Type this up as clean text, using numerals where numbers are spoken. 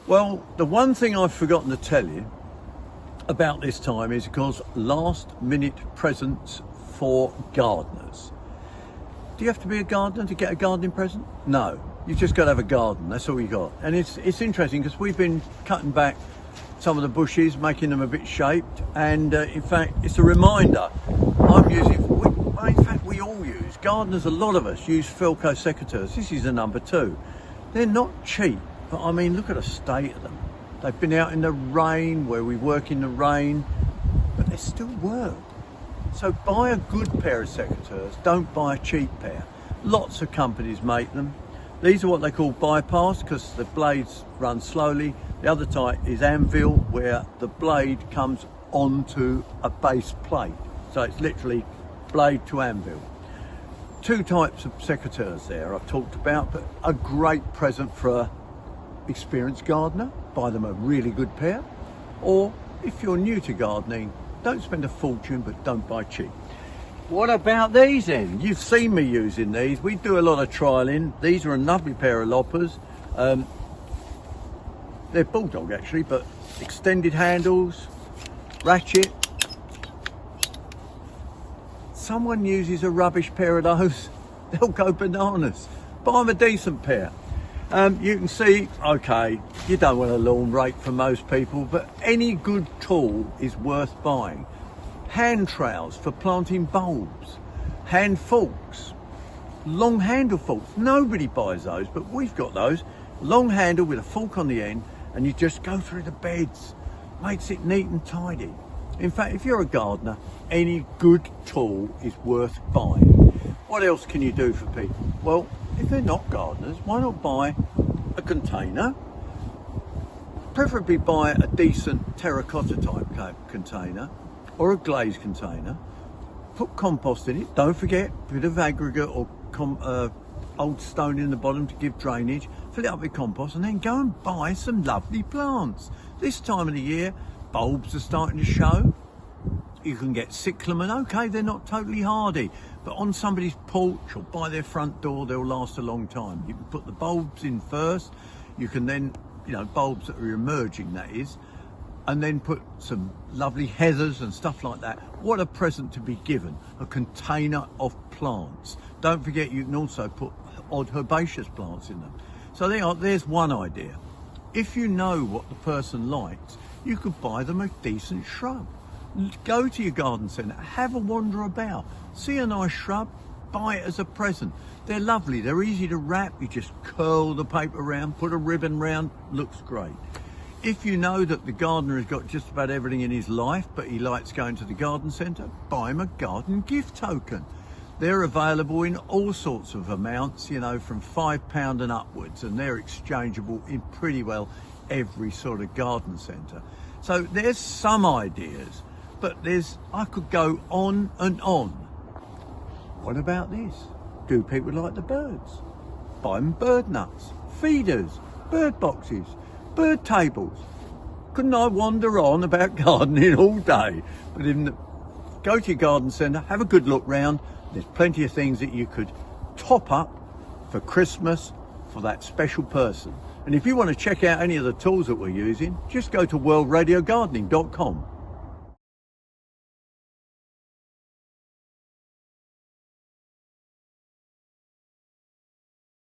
Well, the one thing I've forgotten to tell you about this time is, of course, last minute presents for gardeners. Do you have to be a gardener to get a gardening present? No, you've just got to have a garden. That's all you got. And it's interesting because we've been cutting back some of the bushes, making them a bit shaped. And in fact, it's a reminder. We all use, gardeners, a lot of us use Filco secateurs. This is the number 2. They're not cheap, but I mean, look at the state of them. They've been out in the rain, where we work in the rain, but they still work. So buy a good pair of secateurs, don't buy a cheap pair. Lots of companies make them. These are what they call bypass because the blades run slowly. The other type is anvil, where the blade comes onto a base plate. So it's literally blade to anvil. 2 types of secateurs there I've talked about, but a great present for an experienced gardener. Buy them a really good pair. Or if you're new to gardening, don't spend a fortune, but don't buy cheap. What about these then? You've seen me using these. We do a lot of trialing. These are a lovely pair of loppers. They're bulldog actually, but extended handles, ratchet. Someone uses a rubbish pair of those, they'll go bananas. Buy them a decent pair. You can see, okay, you don't want a lawn rake for most people, but any good tool is worth buying. Hand trowels for planting bulbs, hand forks, long handle forks. Nobody buys those, but we've got those. Long handle with a fork on the end, and you just go through the beds. Makes it neat and tidy. In fact, if you're a gardener, any good tool is worth buying. What else can you do for people? Well, if they're not gardeners, why not buy a container? Preferably buy a decent terracotta type container or a glazed container. Put compost in it. Don't forget a bit of aggregate or old stone in the bottom to give drainage. Fill it up with compost and then go and buy some lovely plants. This time of the year, bulbs are starting to show. You can get cyclamen. Okay, they're not totally hardy, but on somebody's porch or by their front door, they'll last a long time. You can put the bulbs in first. You can then, bulbs that are emerging, that is, and then put some lovely heathers and stuff like that. What a present to be given, a container of plants. Don't forget, you can also put odd herbaceous plants in them. So there's one idea. If you know what the person likes, you could buy them a decent shrub. Go to your garden centre, have a wander about, see a nice shrub, buy it as a present. They're lovely, they're easy to wrap. You just curl the paper around, put a ribbon round, looks great. If you know that the gardener has got just about everything in his life, but he likes going to the garden centre, buy him a garden gift token. They're available in all sorts of amounts, from £5 and upwards, and they're exchangeable in pretty well every sort of garden centre. So there's some ideas, but I could go on and on. What about this? Do people like the birds? Buy them bird nuts, feeders, bird boxes, bird tables. Couldn't I wander on about gardening all day? But go to your garden centre, have a good look round. There's plenty of things that you could top up for Christmas for that special person. And if you want to check out any of the tools that we're using, just go to worldradiogardening.com.